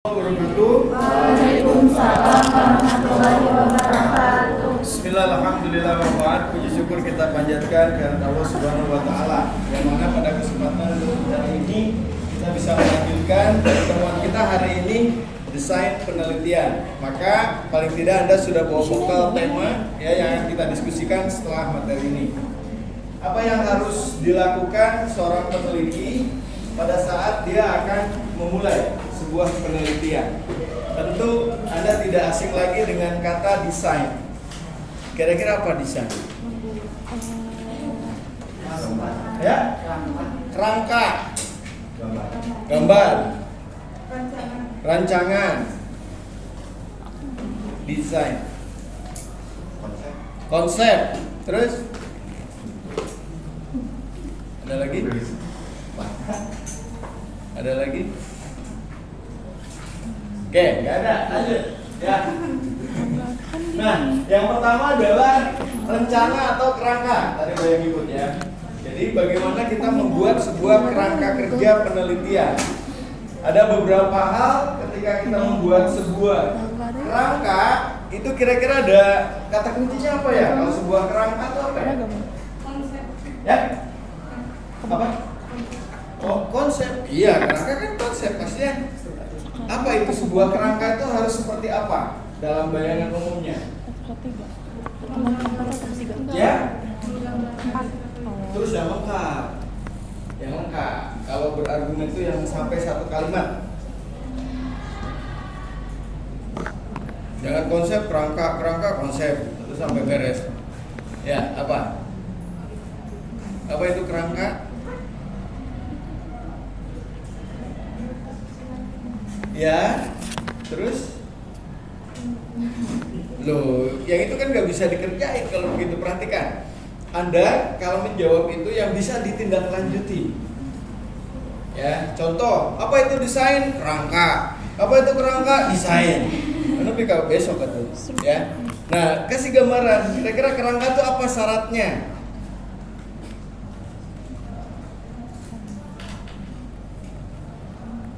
Waalaikumsalam warahmatullahi wabarakatuh. Bismillahirrahmanirrahim. Puji syukur kita panjatkan kepada Allah Subhanahu wa taala yang mana pada kesempatan hari ini kita bisa melanjutkan pertemuan kita hari ini desain penelitian. Maka paling tidak Anda sudah bawa bekal tema ya yang kita diskusikan setelah materi ini. Apa yang harus dilakukan seorang peneliti pada saat dia akan memulai sebuah penelitian? Tentu Anda tidak asing lagi dengan kata desain. Kira-kira apa desain? Ya? Kerangka, gambar, rancangan, desain, konsep, terus ada lagi? Ada lagi? Oke, nggak ada. Lanjut. Ya. Nah, yang pertama adalah rencana atau kerangka. Tadi banyak ikut ya. Jadi bagaimana kita membuat sebuah kerangka kerja penelitian. Ada beberapa hal ketika kita membuat sebuah kerangka, itu kira-kira ada kata kuncinya apa ya? Kalau sebuah kerangka itu apa ya? Konsep. Ya? Apa? Oh, konsep. Iya, kerangka kan konsep pastinya. Apa itu sebuah kerangka itu harus seperti apa dalam bayangan umumnya? Ya? Terus yang lengkap. Yang lengkap. Kalau berargumen itu yang sampai satu kalimat. Jangan konsep kerangka konsep terus sampai beres. Ya, apa? Apa itu kerangka? Ya, terus loh, yang itu kan nggak bisa dikerjain kalau begitu. Perhatikan, Anda kalau menjawab itu yang bisa ditindaklanjuti. Ya, contoh, apa itu desain? Kerangka. Apa itu kerangka? Desain. Tapi kalau besok itu, ya. Nah, kasih gambaran. Kira-kira kerangka itu apa syaratnya?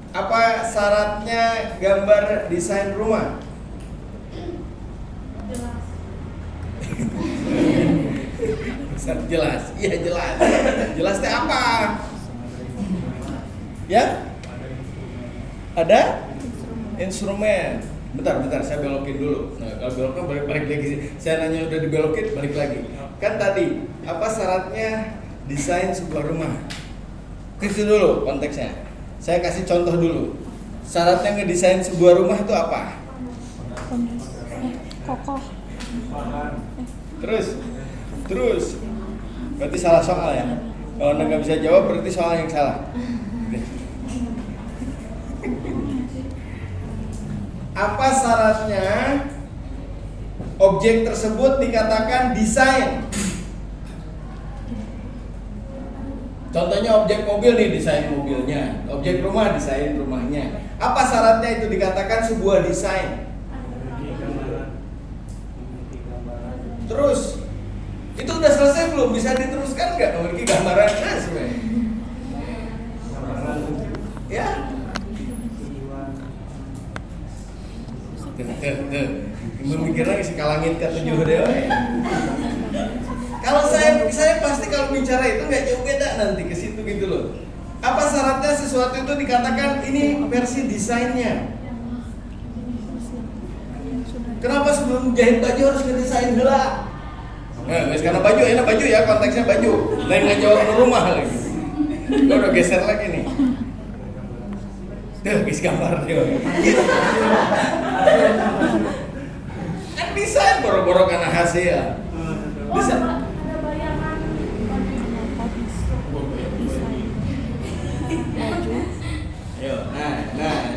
Apa syaratnya gambar desain rumah? Jelas. Iya jelas. Jelasnya apa? Ya? Ada? Instrumen. Bentar, saya belokin dulu. Nah, kalau belokkan balik lagi. Saya nanya udah dibelokin, balik lagi. Kan tadi, apa syaratnya desain sebuah rumah? Itu dulu konteksnya. Saya kasih contoh dulu. Syaratnya ngedesain sebuah rumah itu apa? Kokoh. Terus. Berarti salah soal ya. Kalau Anda nggak bisa jawab berarti soal yang salah. Apa syaratnya objek tersebut dikatakan desain? Contohnya objek mobil nih, desain mobilnya. Objek rumah, desain rumahnya. Apa syaratnya itu dikatakan sebuah desain? Terus, itu udah selesai belum? Bisa diteruskan nggak? Memiliki gambaran sebenarnya. Ya? Memikir lagi si kalangit ke 7 dewa ya. Kalau saya pasti kalau bicara itu nggak jauh beda nanti ke situ gitu loh. Apa syaratnya sesuatu itu dikatakan ini versi desainnya? Kenapa sebelum jahit baju harus ngedesain dulu? Karena baju, enak baju ya, konteksnya baju. Lain ngejawab rumah lagi. Gue udah geser lagi nih. Tuh, guys gambar dia. Kan desain boro-boro karena hasil. Bisa.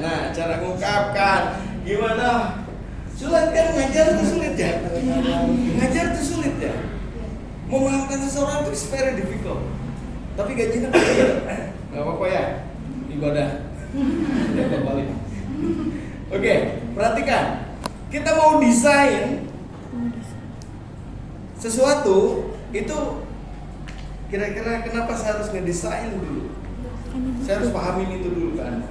Nah, cara mengungkapkan gimana? Sulit kan ngajar itu sulit ya? Ngajar itu sulit ya? Memahamkan seseorang itu very difficult. Tapi gajinya kecil. Gak apa-apa ya? Ibadah. Udah kembali. Oke, perhatikan. Kita mau desain sesuatu itu kira-kira kenapa saya harus ngedesain dulu? Saya harus pahamin itu dulu kan.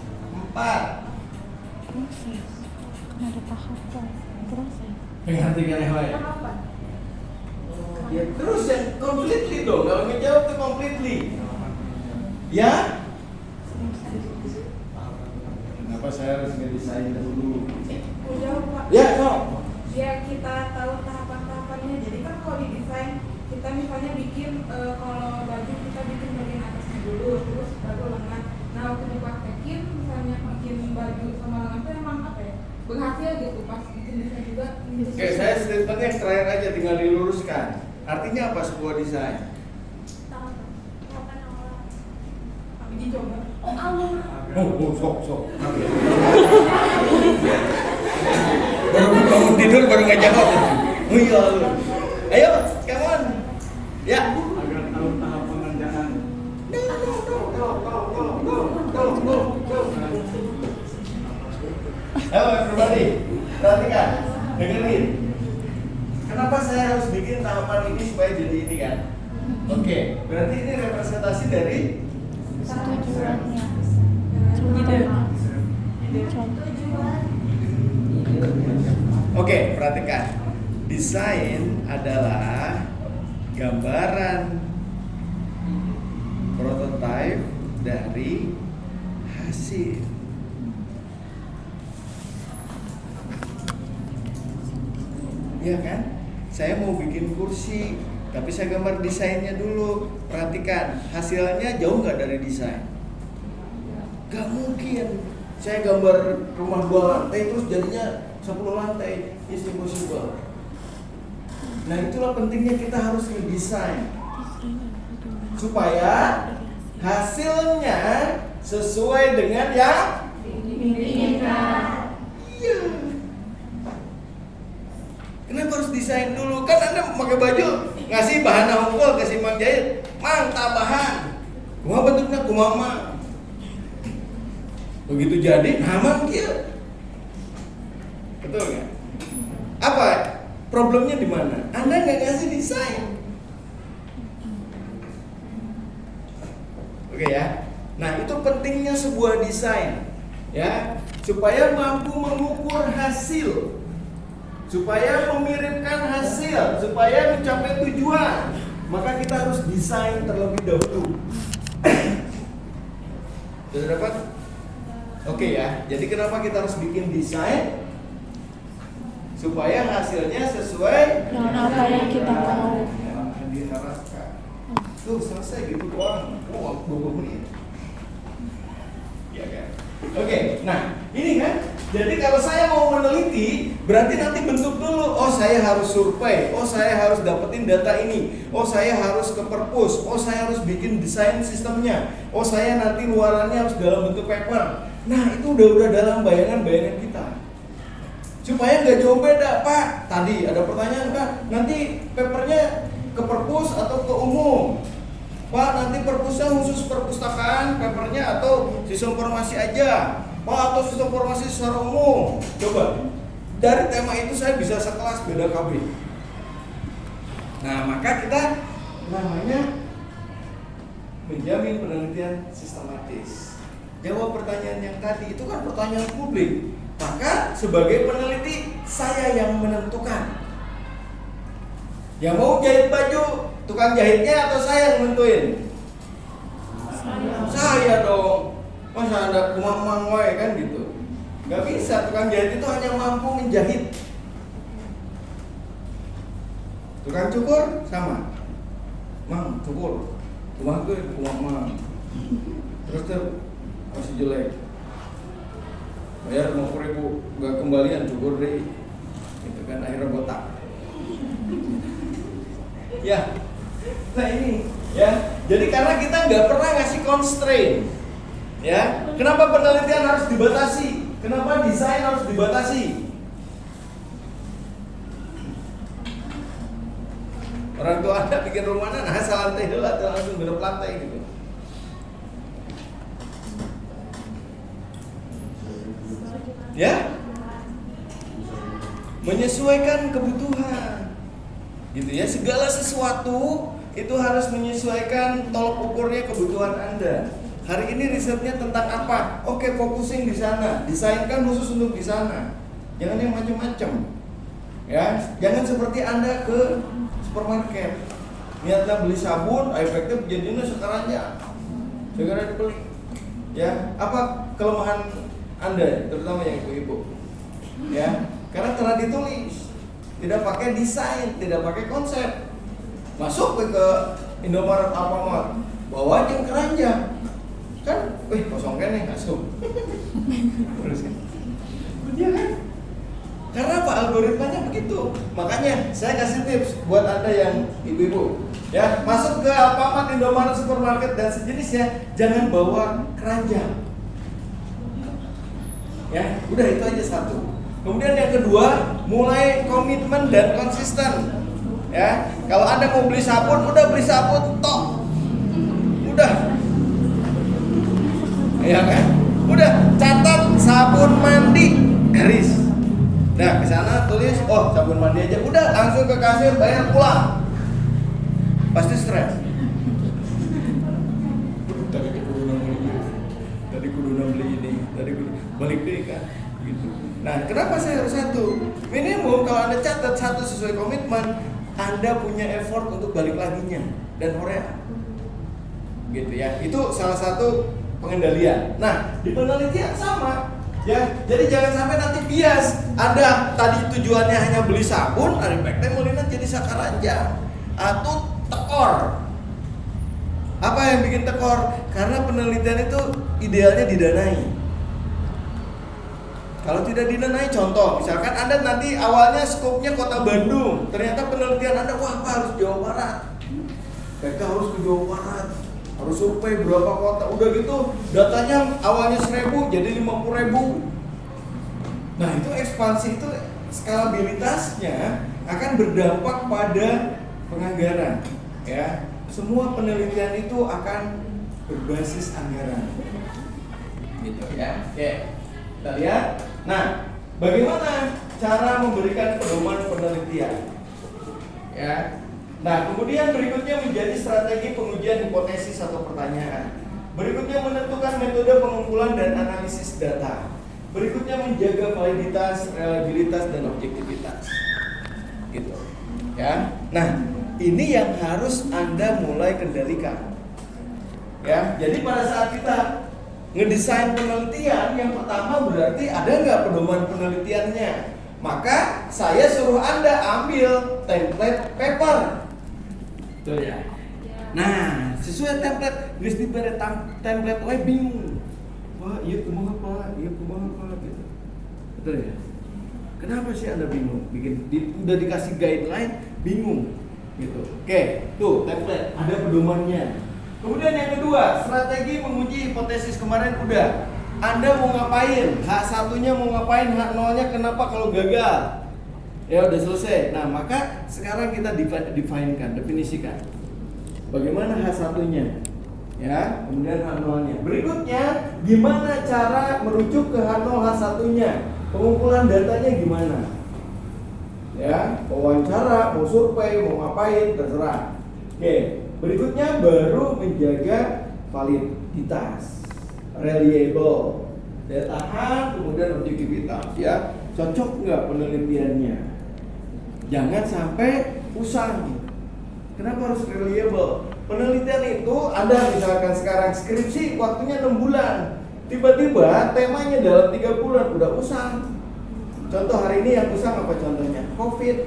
4. Proses. Kan ada tahapan. Proses. Perhatikan yang lain. Tahapan. Ya terus yang completely dong, kalau ngejawab tuh completely. Ya? Kenapa saya harus ngedesain dulu? Mau jawab Pak? Ya, so. Biar kita tahu tahapan-tahapannya. Jadi kan kalau di desain kita misalnya bikin kalau baju kita bikin bagian atasnya dulu, terus baru lengan. Nah waktu dipraktekin misalnya bikin baju sama lengan itu emang apa ya? Berhasil gitu pas bikin desain juga. Oke, saya statementnya yang terakhir aja tinggal diluruskan. Artinya apa sebuah desain? Tahapan awal. Kami dicoba. Oh awal. Sok. Baru bangun tidur baru nggak jawab. Oh iya lu. Ayo, come on. Ya. Agar tahu tahap pengerjaan. Go. Ayo everybody, perhatikan, dengerin. Kenapa saya harus bikin tahapan ini supaya jadi ini kan? Oke, berarti ini representasi dari Tujuannya. Oke, perhatikan. Desain adalah gambaran prototipe dari hasil. Iya kan? Saya mau bikin kursi, tapi saya gambar desainnya dulu. Perhatikan, hasilnya jauh nggak dari desain? Gak mungkin. Saya gambar rumah 2 lantai terus jadinya 10 lantai. It's impossible. Nah itulah pentingnya kita harus ngedesain supaya hasilnya sesuai dengan yang Diinginkan. iya. Kenapa harus desain dulu? Kan Anda pakai baju, ngasih bahan hongkol ke si Mang Jahit, Mang tabahan. Kumaha bentuknya kumaha Mang. Begitu jadi, Mang kieu. Betul nggak? Apa problemnya di mana? Anda nggak ngasih desain. Oke ya. Nah itu pentingnya sebuah desain, ya, supaya mampu mengukur hasil, supaya memiripkan hasil, supaya mencapai tujuan. Maka kita harus desain terlebih dahulu. Sudah dapat? Oke ya. Jadi kenapa kita harus bikin desain? Supaya hasilnya sesuai dengan apa yang kita mau. yang diharapkan. Tuh selesai gitu doang. Oh, 20 menit. Ya kan? Oke, nah ini kan. Jadi kalau saya mau meneliti, berarti nanti bentuk dulu. Oh, saya harus survei. Oh, saya harus dapetin data ini. Oh, saya harus ke perpus. Oh, saya harus bikin desain sistemnya. Oh, saya nanti luarannya harus dalam bentuk paper. Nah, itu udah dalam bayangan-bayangan kita. Supaya nggak jauh beda, Pak. Tadi ada pertanyaan, Pak. Nanti papernya ke perpus atau ke umum? Pak, nanti perpusnya khusus perpustakaan, papernya atau sistem informasi aja? Pak, atau sistem informasi secara umum? Coba. Dari tema itu saya bisa sekelas beda KB. Nah, maka kita namanya menjamin penelitian sistematis. Jawab pertanyaan yang tadi, itu kan pertanyaan publik. Maka sebagai peneliti saya yang menentukan. Yang mau jahit baju, tukang jahitnya atau saya yang nentuin? Saya dong. Masa ada kumang-mang wae kan gitu. Gak bisa, tukang jahit itu hanya mampu menjahit. Tukang cukur sama. Mang, cukur. Rumah gue kumang-mang. Terus tuh masih jelek. Bayar 50.000, gak kembalian cukur deh. Itu kan akhirnya botak. Ya, nah ini ya. Jadi karena kita nggak pernah ngasih constraint, ya. Kenapa penelitian harus dibatasi? Kenapa desain harus dibatasi? Orang tua Anda bikin rumah, nah asal lantai dulu atau langsung belok lantai gitu. Ya, menyesuaikan kebutuhan. Gitu ya, segala sesuatu itu harus menyesuaikan tolok ukurnya kebutuhan Anda. Hari ini risetnya tentang apa? Oke, focusing di sana. Desainkan khusus untuk di sana. Jangan yang macam-macam. Ya, jangan seperti Anda ke supermarket. Niatnya beli sabun, efektif jadinya sekarangnya. Segera dibeli. Ya, apa kelemahan Anda, terutama yang ibu-ibu? Ya, karena telah ditulis. Tidak pakai desain, tidak pakai konsep. Masuk ke Indomaret Alfamart, bawa aja keranjang. Kan, kosong kan nih, masuk. Iya kan? Karena apa? Algoritmanya begitu. Makanya saya kasih tips buat Anda yang ibu-ibu. Ya, masuk ke Alfamart, Indomaret, supermarket dan sejenisnya, jangan bawa keranjang. Ya, udah itu aja satu. Kemudian yang kedua, mulai komitmen dan konsisten. Ya, kalau Anda mau beli sabun, udah beli sabun tok. Udah. Ya kan? Udah, catat sabun mandi, garis. Nah, ke sana tulis, oh, sabun mandi aja. Udah, langsung ke kasir, bayar, pulang. Pasti stres. Tadi kudu beli ini, tadi kudu balik deh kan. Gitu. Nah, kenapa saya harus satu? Minimum kalau Anda catat satu sesuai komitmen, Anda punya effort untuk balik laginya dan horean. Gitu ya. Itu salah satu pengendalian. Nah, di penelitian sama. Ya, jadi jangan sampai nanti bias. Anda tadi tujuannya hanya beli sabun, efeknya mulina jadi sakaranja atau tekor. Apa yang bikin tekor? Karena penelitian itu idealnya didanai. Kalau tidak didanai, contoh, misalkan Anda nanti awalnya skopnya kota Bandung, ternyata penelitian Anda, wah, harus Jawa Barat. Mereka harus ke Jawa Barat, harus survei berapa kota, udah gitu datanya awalnya 1.000 jadi 50.000. Nah, itu ekspansi itu skalabilitasnya akan berdampak pada penganggaran, ya. Semua penelitian itu akan berbasis anggaran, gitu ya. Oke, kita lihat. Nah, bagaimana cara memberikan pedoman penelitian? Ya. Nah, kemudian berikutnya menjadi strategi pengujian hipotesis atau pertanyaan. Berikutnya menentukan metode pengumpulan dan analisis data. Berikutnya menjaga validitas, reliabilitas dan objektivitas. Gitu. Ya. Nah, ini yang harus Anda mulai kendalikan. Ya, jadi pada saat kita ngedesain penelitian, yang pertama berarti ada nggak pedoman penelitiannya. Maka saya suruh Anda ambil template paper. Betul ya? Nah, sesuai template, geus dibere template we bingung. Wah, ieu kumaha Pak? Ieu kumaha Pak gitu. Betul ya? Kenapa sih Anda bingung? Udah dikasih guideline, bingung gitu. Oke, tuh template, ada pedomannya. Kemudian yang kedua, strategi menguji hipotesis kemarin udah. Anda mau ngapain? H1-nya mau ngapain? H0-nya kenapa kalau gagal? Ya udah selesai. Nah, maka sekarang kita definisikan, definisikan. Bagaimana H1-nya? Ya, kemudian H0-nya. Berikutnya, gimana cara merujuk ke H0 H1-nya? Pengumpulan datanya gimana? Ya, wawancara, mau survei, mau ngapain, terserah. Oke, berikutnya baru menjaga validitas, reliable, daya tahan, kemudian objektivitas. Ya, cocok nggak penelitiannya? Jangan sampai usang. Kenapa harus reliable? Penelitian itu ada misalkan sekarang skripsi waktunya 6 bulan. Tiba-tiba temanya dalam 3 bulan udah usang. Contoh hari ini yang usang apa contohnya? Covid.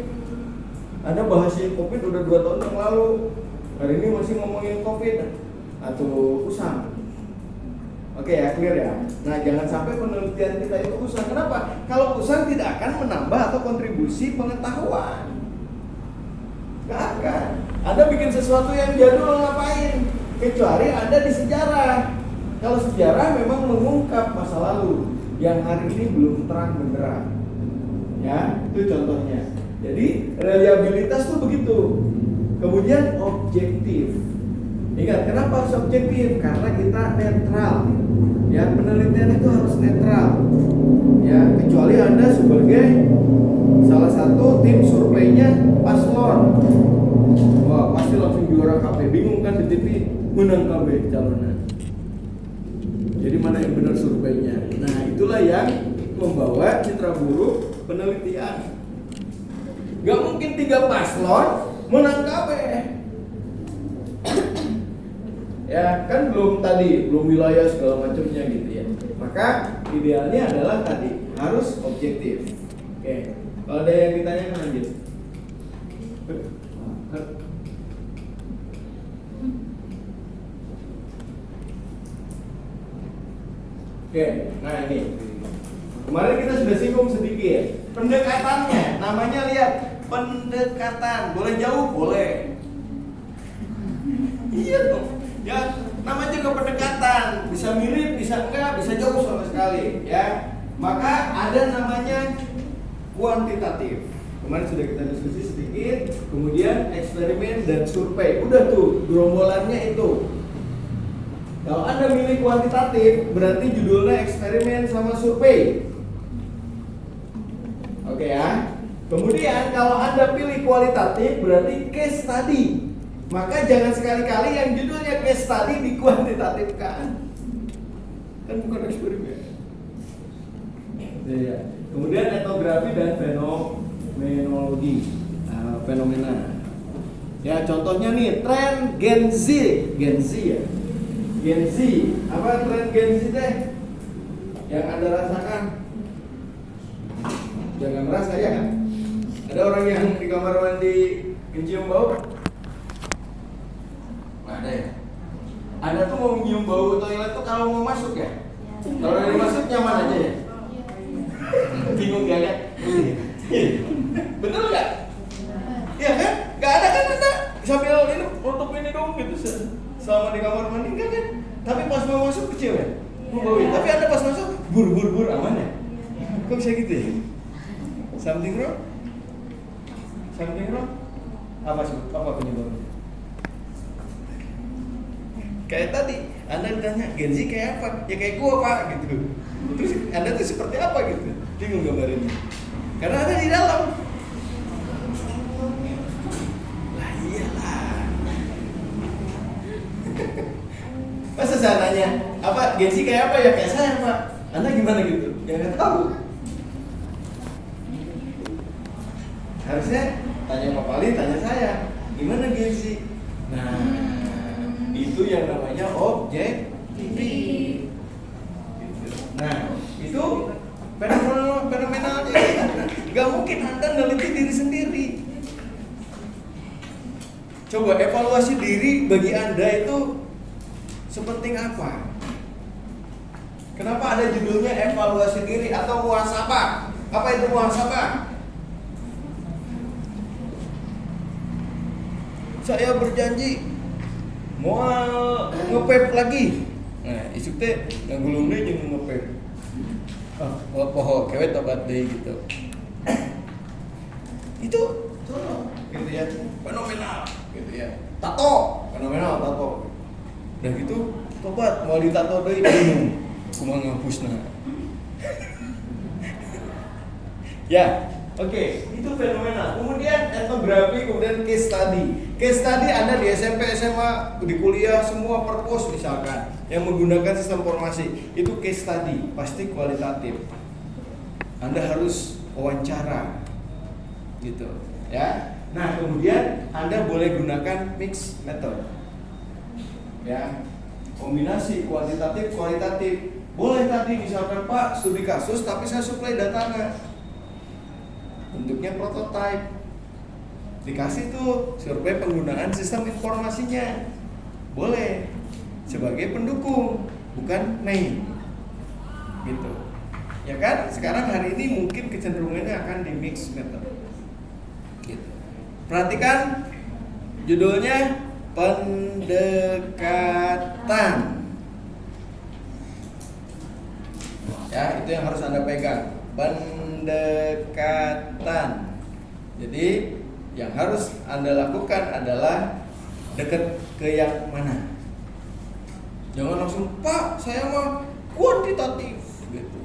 Anda bahasin Covid udah 2 tahun yang lalu. Hari ini masih ngomongin Covid atau usang. Oke ya, clear ya. Nah, jangan sampai penelitian kita itu usang. Kenapa? Kalau usang tidak akan menambah atau kontribusi pengetahuan. Gak akan. Anda bikin sesuatu yang jadul ngapain? Kecuali Anda di sejarah. Kalau sejarah memang mengungkap masa lalu yang hari ini belum terang benderang. Ya, itu contohnya. Jadi reliabilitas tuh begitu. Kemudian objektif. Ingat, kenapa harus objektif? Karena kita netral. Ya, penelitian itu harus netral. Ya, kecuali Anda sebagai salah satu tim surveinya paslon. Wah, pasti langsung juara KB. Bingung kan di TV, menang KB calonnya. Jadi mana yang benar surveinya? Nah, itulah yang membawa citra buruk penelitian. Gak mungkin 3 paslon menang KB. Ya, kan belum wilayah segala macamnya gitu ya. Maka idealnya adalah tadi harus objektif. Oke, kalau ada yang ditanyakan lanjut. Oke, nah ini kemarin kita sudah singgung sedikit pendekatannya. Namanya lihat pendekatan. Boleh jauh, boleh. Iya dong. Ya, namanya juga pendekatan. Bisa mirip, bisa enggak, bisa jauh sama sekali. Ya, maka ada namanya kuantitatif. Kemarin sudah kita diskusi sedikit. Kemudian eksperimen dan survei. Udah tuh gerombolannya itu. Kalau Anda milih kuantitatif, berarti judulnya eksperimen sama survei. Oke ya. Kemudian kalau Anda pilih kualitatif, berarti case study. Maka jangan sekali-kali yang judulnya case study dikuantitatifkan. Kan bukan eksperimen. Ya. Kemudian etnografi dan fenomenologi, fenomena. Ya, contohnya nih tren Gen Z ya. Gen Z, apa tren Gen Z teh? Yang Anda rasakan? Jangan merasa ya kan? Ada orang yang di kamar mandi mencium bau? Ada ya? Anda tuh mau nyium bau toilet tuh kalau mau masuk ya? Kalau dari masuk nyaman aja ya? Bingung gak kan? Bener gak? Iya kan? Gak ada kan Anda sambil ini tutup ini dong gitu selama di kamar mandi enggak kan? Tapi pas mau masuk kecil ya? Mau bau ya? Tapi Anda pas masuk bur aman ya? Kok bisa gitu ya? Something wrong? Something wrong? Apa penyebabnya? Kayak tadi, Anda ditanya Gen Z kayak apa? Ya kayak gua Pak gitu. Terus Anda tuh seperti apa gitu? Bingung gambarinnya. Karena ada di dalam. Lah iyalah. Masa saya nanya, apa Gen Z kayak apa? Ya kayak saya Pak. Anda gimana gitu? Ya nggak tahu. Harusnya tanya Pak Pali, tanya saya, gimana Gen Z? Nah, itu yang namanya objektif. Nah, itu fenomenalnya. Gak mungkin Anda neliti diri sendiri. Coba evaluasi diri bagi Anda itu sepenting apa? Kenapa ada judulnya evaluasi diri atau muhasabah? Apa itu muhasabah? Saya berjanji mau nge-vape lagi. Nah, isu teh ngagulung deui jeung nge-vape. Poho kewe tobat deui gitu. Itu contoh gitu ya. Fenomenal gitu ya. Tato, fenomenal tato. Dan gitu tobat mau ditato deui bingung. Kumaha ngapusna. Ya, oke, itu fenomenal. Kemudian etnografi, kemudian case study. Case study Anda di SMP, SMA, di kuliah semua perpus misalkan yang menggunakan sistem informasi, itu case study, pasti kualitatif. Anda harus wawancara. Gitu, ya. Nah, kemudian Anda boleh gunakan mix method. Ya. Kombinasi kuantitatif kualitatif. Boleh tadi misalkan Pak studi kasus tapi saya suplai datanya. Bentuknya prototype. Dikasih tuh survei penggunaan sistem informasinya. Boleh sebagai pendukung, bukan main. Gitu. Ya kan? Sekarang hari ini mungkin kecenderungannya akan di mix method. Gitu. Perhatikan judulnya pendekatan. Ya, itu yang harus Anda pegang. Pendekatan. Jadi, yang harus Anda lakukan adalah dekat ke yang mana. Jangan langsung, Pak, saya mah kuantitatif gitu.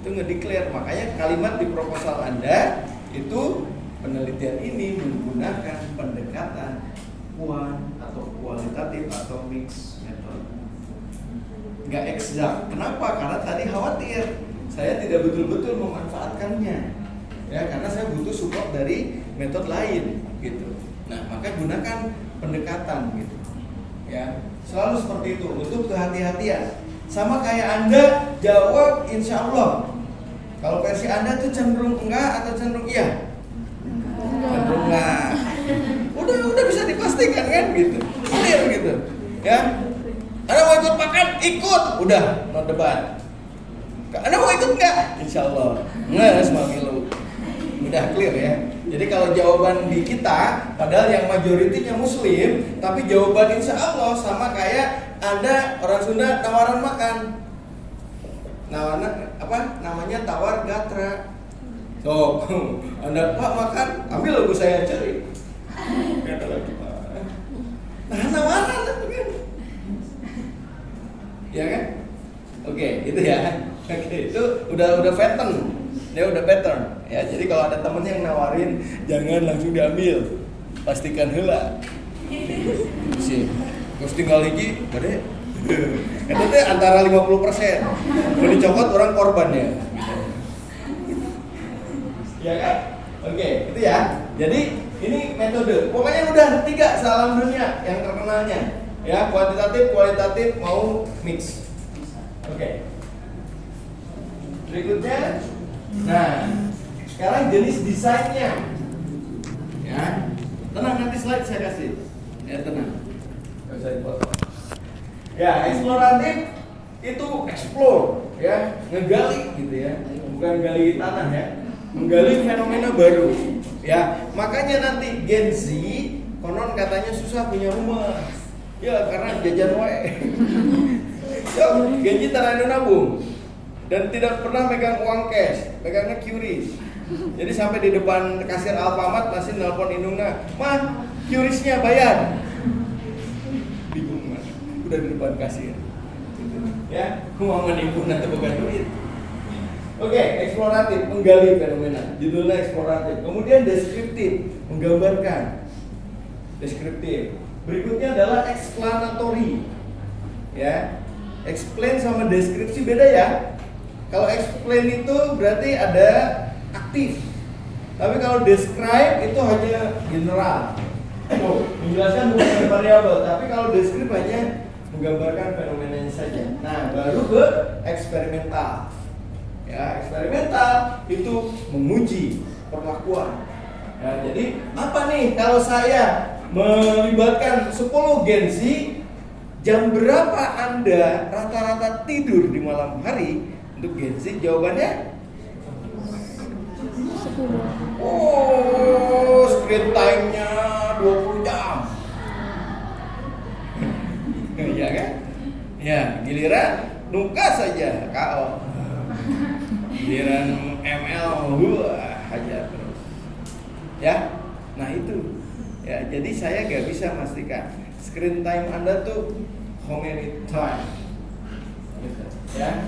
Itu nge-declare. Makanya kalimat di proposal Anda itu penelitian ini menggunakan pendekatan kuant atau kualitatif atau mix method. Nggak eksak. Kenapa? Karena tadi khawatir saya tidak betul-betul memanfaatkannya, ya karena saya butuh support dari metode lain, gitu. Nah, maka gunakan pendekatan, gitu. Ya, selalu seperti itu untuk kehati-hatian. Sama kayak Anda jawab insya Allah. Kalau versi Anda tuh cenderung enggak atau cenderung iya? Cenderung enggak. Udah bisa dipastikan kan, gitu. Clear gitu, ya. Anda mau ikut makan? Ikut. Udah, no debat. Anda mau ikut nggak? Insya Allah. Nggak, semua milu. Udah clear ya. Jadi kalau jawaban di kita, padahal yang majoritinya Muslim, tapi jawaban insya Allah sama kayak Anda orang Sunda tawaran makan. Nawarna apa? Namanya tawar gatra. So, Anda Pak makan, ambil lagu saya ceri. Kata lagi Pak. Nah, nawaran itu kan. Ya kan? Oke, itu ya. Oke, itu udah pattern. Dia udah pattern. Ya, jadi kalau ada temen yang nawarin, jangan langsung diambil. Pastikan heula. Sih. Terus tinggal hiji, gede. Itu teh antara 50%. Kalau dicokot orang korbannya. Ya kan? Oke, itu ya. Jadi ini metode. Pokoknya udah 3 salam dunia yang terkenalnya. Ya, kuantitatif, kualitatif, mau mix. Oke. Berikutnya, nah, sekarang jenis desainnya. Ya, tenang nanti slide saya kasih. Ya tenang. Gak usah dipotong. Ya, eksploratif itu explore, ya, ngegali gitu ya, bukan gali tanah ya, menggali fenomena baru. Ya, makanya nanti Gen Z konon katanya susah punya rumah. Ya karena jajan wae. Yo, Genji tarano nabung dan tidak pernah megang uang cash, megangnya QRIS. Jadi sampai di depan kasir Alfamart masih nelpon indungna, "Mah, QRIS-nya bayar." Bingung mah. Udah di depan kasir. Ya, uang menipu nanti bukan duit. Oke, eksploratif, menggali fenomena. Judulnya eksploratif. Kemudian deskriptif, menggambarkan. Deskriptif. Berikutnya adalah explanatory. Ya. Explain sama deskripsi beda ya. Kalau explain itu berarti ada aktif. Tapi kalau describe itu hanya general. Menjelaskan bukan variabel, tapi kalau describe hanya menggambarkan fenomenanya saja. Nah, baru ke eksperimental. Ya, eksperimental itu menguji perlakuan. Ya, jadi apa nih kalau saya melibatkan 10 Gen Z, jam berapa Anda rata-rata tidur di malam hari? Untuk Gen Z jawabannya 10. oh, screen time-nya 20 jam. Iya kan? Ya, giliran nukas saja KO. Giliran ML hajar terus. Ya. Nah, itu. Ya, jadi saya gak bisa memastikan screen time Anda tuh how many time. Gitu. Ya.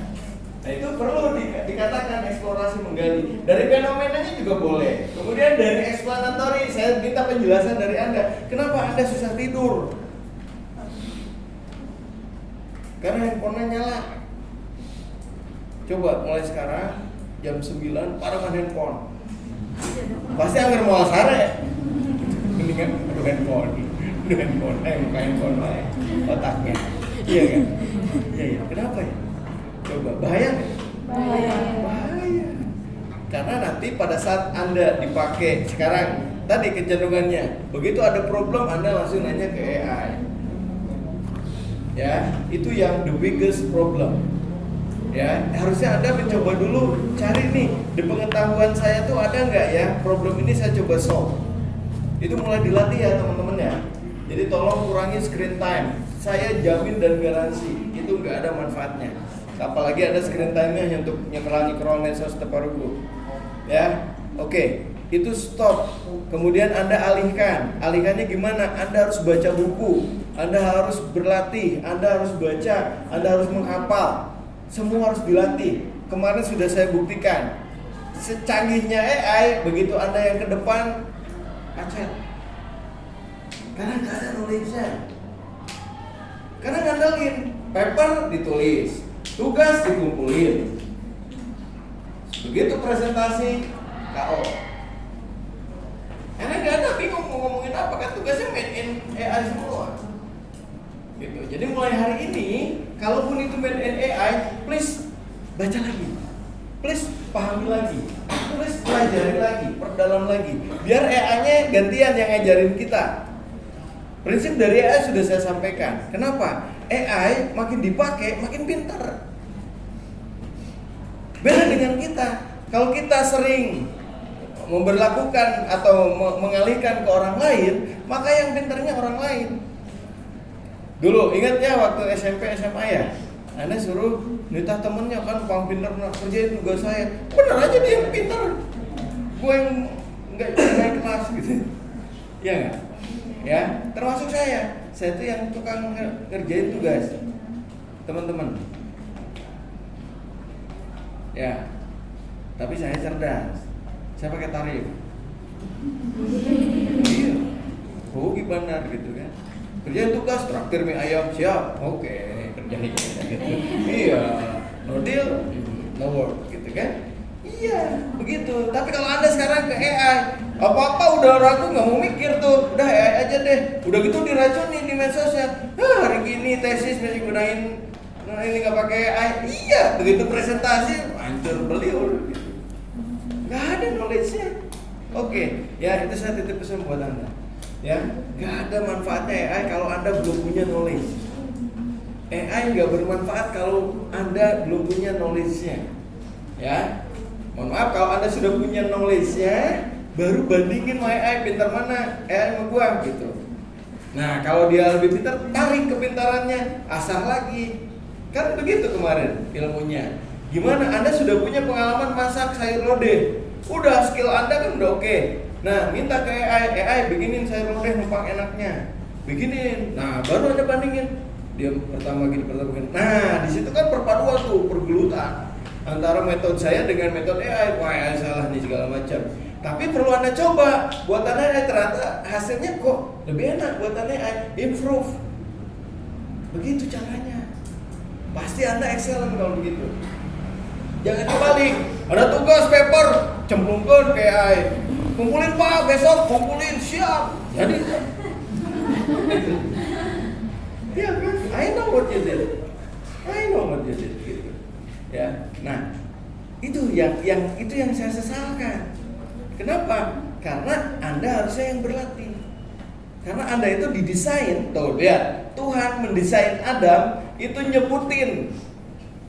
Nah, itu perlu dikatakan eksplorasi menggali. Dari fenomenanya juga boleh. Kemudian dari explanatory, saya minta penjelasan dari Anda. Kenapa Anda susah tidur? Karena handphonenya nyala. Coba mulai sekarang jam 9 parangan handphone. Pasti anggar mau sare. Mendingan aduh handphone. Buka handphone lah otaknya. Iya kan? Iya. Kenapa ya? Coba bahaya nggak? Bahaya. Karena nanti pada saat Anda dipakai sekarang tadi kecenderungannya, begitu ada problem Anda langsung nanya ke AI. Ya, itu yang the biggest problem. Ya, harusnya Anda mencoba dulu cari nih di pengetahuan saya tuh ada nggak ya problem ini saya coba solve. Itu mulai dilatih ya teman-teman ya. Jadi tolong kurangi screen time. Saya jamin dan garansi itu nggak ada manfaatnya. Apalagi ada screen time-nya hanya untuk nyekrol medsos teparugu. Ya, oke. Itu stop. Kemudian Anda alihkan. Alihkannya gimana? Anda harus baca buku. Anda harus berlatih. Anda harus baca. Anda harus menghafal. Semua harus dilatih. Kemarin sudah saya buktikan. Secanggihnya AI, begitu Anda yang ke depan, acet. Karena nggak ada knowledge-nya. Karena ngandelin paper ditulis, tugas dikumpulin. Begitu presentasi, KO. Karena nggak ada, bingung mau ngomongin apa, kan tugasnya made in AI semua. Gitu. Jadi mulai hari ini, kalaupun itu made in AI, please baca lagi, please pahami lagi, please pelajari lagi, perdalam lagi. Biar AI-nya gantian yang ngajarin kita. Prinsip dari AI sudah saya sampaikan. Kenapa? AI makin dipakai, makin pintar. Beda dengan kita. Kalau kita sering memberlakukan atau mengalihkan ke orang lain, maka yang pintarnya orang lain. Dulu ingat ya waktu SMP SMA ya, Anda suruh nitah temennya kan pang pintar kerjain tugas saya, bener aja dia yang pintar, gue yang nggak naik kelas gitu, ya nggak? Ya termasuk saya tuh yang tukang ngerjain tugas teman-teman. Ya, tapi saya cerdas, saya pakai tarif. Iya, rugi benar gitu kan. Kerjaan tugas traktir mie ayam siap, oke kerjain gitu. Iya, no deal, no work gitu kan. Iya, begitu. Tapi kalau Anda sekarang ke AI, apa-apa udah ragu nggak mau mikir tuh, udah AI aja deh. Udah gitu diracuni di medsosnya. Hari gini tesis masih gunain, ini nggak pakai AI. Iya, begitu presentasi hancur beliau. Gitu. Nggak ada knowledge-nya. Oke, ya itu saya titip pesan buat Anda. Ya, nggak ada manfaatnya AI kalau Anda belum punya knowledge. AI nggak bermanfaat kalau Anda belum punya knowledge-nya. Ya, mohon maaf kalau Anda sudah punya knowledge-nya, baru bandingin AI pintar mana, AI sama gua gitu. Nah, kalau dia lebih pintar, tarik kepintarannya, asah lagi. Kan begitu kemarin ilmunya. Gimana? Anda sudah punya pengalaman masak sayur lodeh. Udah skill Anda kan udah oke. Nah, minta ke AI bikinin sayur lodeh numpang enaknya. Bikinin. Nah, baru Anda bandingin. Dia pertama gini. Nah, di situ kan perpaduan tuh, pergelutan antara metode saya dengan metode AI. Wah, AI salah nih segala macam. Tapi perlu Anda coba. Buatan AI ternyata hasilnya kok lebih enak buatan AI, improve. Begitu caranya. Pasti Anda excellent kalau begitu. Jangan dibalik. Ada tugas paper, cemplungkan ke AI. Kumpulin Pak, besok kumpulin siap. Jadi Iya kan? I know what you did. Gitu. Ya. Nah, itu yang saya sesalkan. Kenapa? Karena Anda harusnya yang berlatih. Karena Anda itu didesain, tuh lihat, Tuhan mendesain Adam itu nyebutin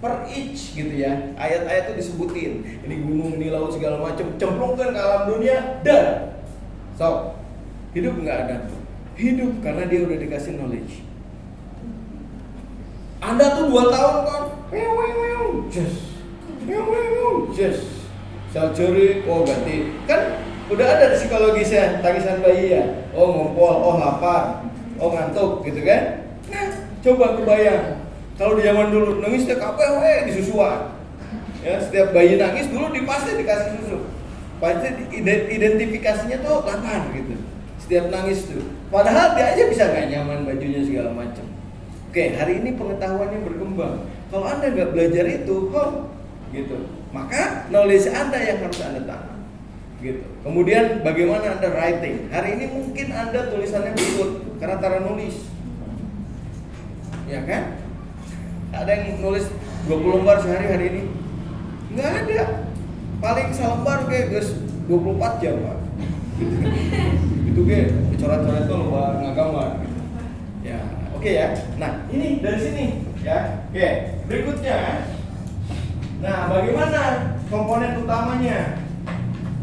per each gitu ya. Ayat-ayat itu disebutin. Ini gunung, ini laut segala macam, cemplungkan ke alam dunia dan so, hidup nggak ada. Hidup karena dia udah dikasih knowledge. Anda tuh 2 tahun kan, just surgery, ganti. Kan udah ada psikologisnya, tangisan bayi ya. Ngompol, lapar, ngantuk gitu kan. Nah, coba kebayang kalau di zaman dulu nangis setiap apa disusuan. Ya, setiap bayi nangis dulu pasti dikasih susu. Pasti identifikasinya tuh lapar gitu. Setiap nangis tuh. Padahal dia aja bisa nggak nyaman bajunya segala macam. Oke, hari ini pengetahuannya berkembang. Kalau Anda nggak belajar itu, gitu. Maka knowledge Anda yang harus Anda tanam. Gitu. Kemudian bagaimana Anda writing? Hari ini mungkin Anda tulisannya berikut karena cara nulis. Ya kan? Ada yang nulis 20 lembar sehari hari ini? Nggak ada. Paling selembar kayak 24 jam, Pak. Itu kayak coret-coret tuh lembar ngagambar gitu. Ya, oke ya. Nah, ini dari sini ya. Oke, berikutnya. Nah, bagaimana komponen utamanya?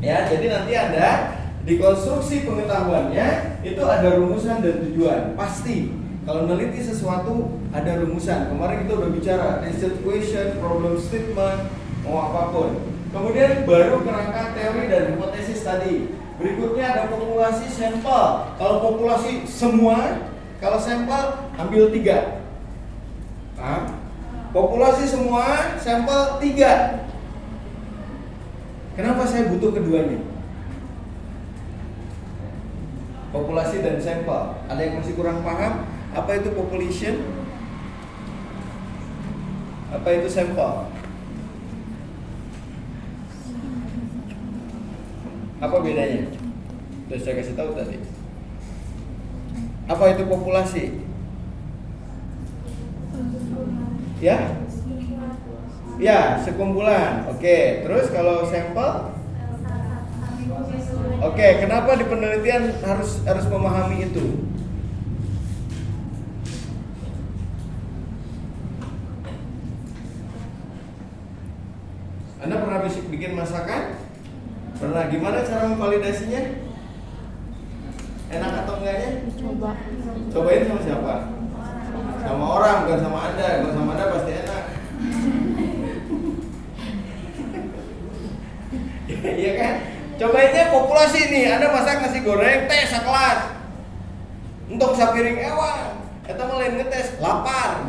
Ya, jadi nanti Anda di konstruksi pengetahuannya itu ada rumusan dan tujuan. Pasti kalau meneliti sesuatu ada rumusan. Kemarin kita udah bicara answer question, problem statement, mau apapun. Kemudian baru kerangka teori dan hipotesis tadi. Berikutnya ada populasi sampel. Kalau populasi semua, kalau sampel ambil 3. Populasi semua, sampel 3. Kenapa saya butuh keduanya? Populasi dan sampel. Ada yang masih kurang paham? Apa itu population? Apa itu sampel? Apa bedanya? Sudah saya kasih tahu tadi. Apa itu populasi? Ya? Ya, sekumpulan. Oke, terus kalau sampel? Oke, kenapa di penelitian harus memahami itu? Anda pernah bikin masakan? Pernah, gimana cara memvalidasinya? Enak atau enggaknya? Coba. Cobain sama siapa? Sama orang, bukan sama Anda. Kalau sama Anda pasti enak. Iya kan? Cobainnya populasi nih. Anda masak nasi goreng, teh sekelas. Untuk sapiring ewan. Eta mah lain ngetes, lapar.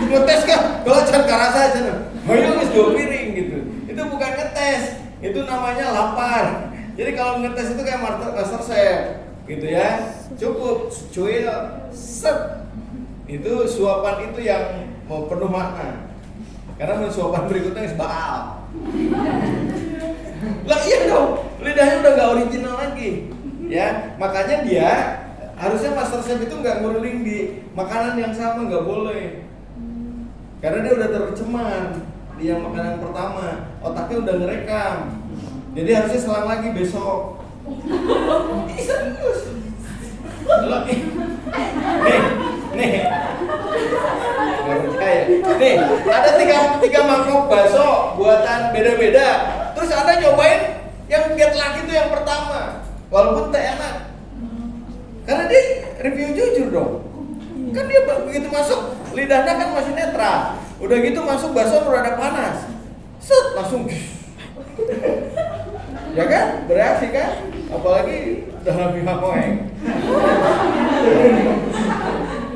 Ngetes kan? Kalau can karasa aja. Hayu geus 2 piring gitu. Itu bukan ngetes, itu namanya lapar. Jadi kalau ngetes itu kayak master chef, gitu ya. Cukup cuil, set. Itu suapan itu yang mau penuh makna. Karena suapan berikutnya baal. Lah iya dong, lidahnya udah nggak original lagi, ya. Makanya dia harusnya master chef itu nggak nguruling di makanan yang sama, nggak boleh. Karena dia udah tercemar di yang makanan pertama, otaknya udah ngerekam. Jadi harusnya selang lagi besok. Ini serius. Nih. Gak percaya. Nih, ada tiga mangkok bakso buatan beda-beda. Terus Anda nyobain yang get laki itu yang pertama, walaupun tak enak. Karena dia review jujur dong. Kan dia begitu masuk lidahnya kan masih netral. Udah gitu masuk bakso rada panas. Set langsung. Ya kan? Bereaksi kan? Apalagi udah lebih hapoeng.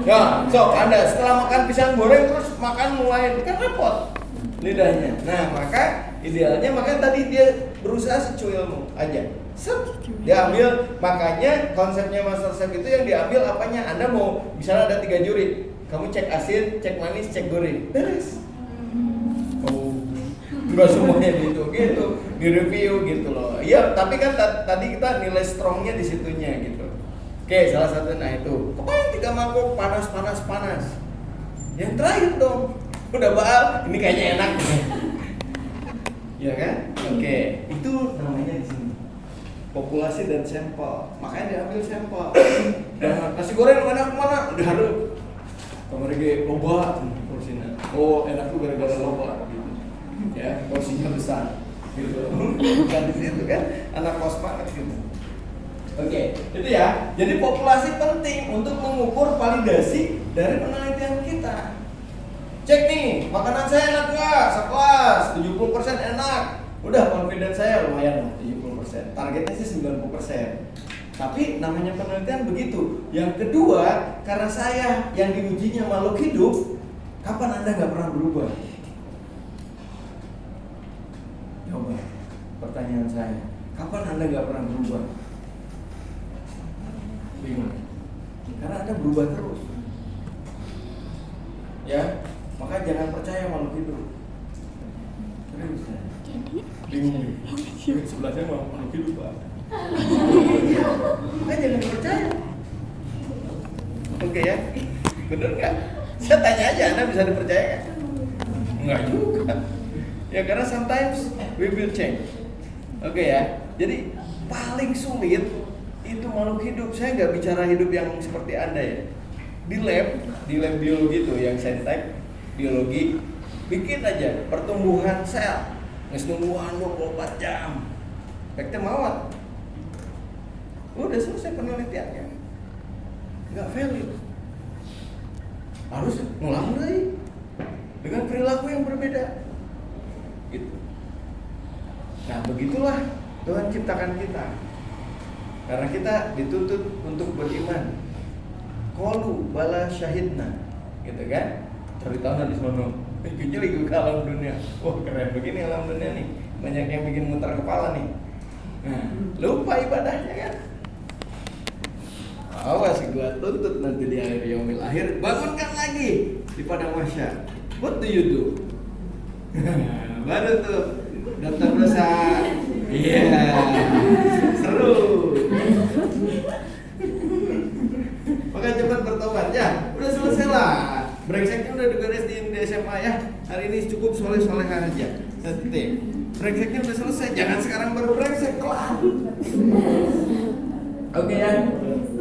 Ya, so Anda setelah makan pisang goreng terus makan mulai kan repot lidahnya. Nah, maka idealnya tadi dia berusaha secuilmu aja. Set, dia ambil, makanya konsepnya master chef itu yang diambil apanya? Anda mau misalnya ada 3 juri. Kamu cek asin, cek manis, cek goreng. Beres. Oh, enggak semuanya gitu, di review gitu loh. Iya, tapi kan tadi kita nilai strongnya di situnya gitu. Oke, salah satu nah itu. Kebayang 3 mangkok panas. Yang terakhir dong. Udah baal, ini kayaknya enak. Ya kan? Oke, itu namanya di sini. Populasi dan sampel. Makanya diambil sampel. Dan nasi goreng mana kemana? Udah harum. Kamar ge loba porsinya. Oh, enak tuh gara-gara loba gitu. Ya, porsinya besar. Gitu. Bukan di situ kan? Anak kos banget gitu. Oke, itu ya. Jadi populasi penting untuk mengukur validasi dari penelitian kita. Cek nih, makanan saya enak nggak? Sekelas 70% enak. Udah confidence saya lumayan lah 70%. Targetnya sih 90%. Tapi namanya penelitian begitu. Yang kedua, karena saya yang diujinya makhluk hidup, kapan Anda nggak pernah berubah? Coba, pertanyaan saya, kapan Anda nggak pernah berubah? Bingung. Karena Anda berubah terus. Ya, maka jangan percaya makhluk hidup. Terus ya. Bingung. Sebelah saya makhluk hidup, Pak. Maka jangan percaya. Oke ya, bener nggak? Saya tanya aja, Anda bisa dipercaya nggak? Nggak juga. Ya karena sometimes we will change. Oke ya, jadi paling sulit itu makhluk hidup. Saya nggak bicara hidup yang seperti Anda ya. Di lab biologi tuh yang saintek biologi, bikin aja pertumbuhan sel, ngestumbuhan 24 jam. Efeknya mawat. Udah selesai penelitiannya. Nggak valid. Harus ngulang lagi dengan perilaku yang berbeda. Gitu. Nah, begitulah Tuhan ciptakan kita. Karena kita dituntut untuk beriman. Qalu bala syahidna. Gitu kan? Cari tahu di sana. Kayaknya lagi ke alam dunia. Wah, keren begini alam dunia nih. Banyak yang bikin muter kepala nih. Nah, lupa ibadahnya kan? Awas gua tuntut nanti di akhir yaumil akhir, bangunkan lagi di padang mahsyar. What do you do? Baru tuh daftar dosa. Iya. Seru. Maka cepat bertobat ya. Udah selesai lah. Brengseknya udah diberes di SMA ya. Hari ini cukup soleh-solehan aja. Nanti brengseknya udah selesai. Jangan sekarang baru brengsek kelar. Oke ya.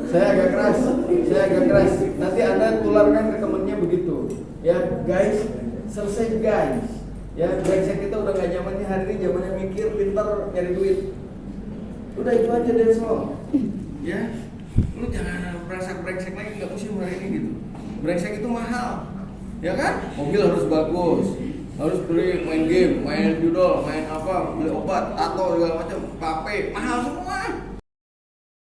Saya agak keras. Nanti Anda tularkan ke temennya begitu. Ya guys, selesai guys. Ya brengsek kita udah gak zamannya hari ini, zamannya mikir, pintar, nyari duit. Udah itu aja deh so. Ya, lu jangan brengsek lagi, nggak musim hari ini gitu. Brengsek itu mahal, ya kan? Mobil harus bagus, harus beli main game, main judol, main apa, beli obat, atau segala macam, HP, mahal semua.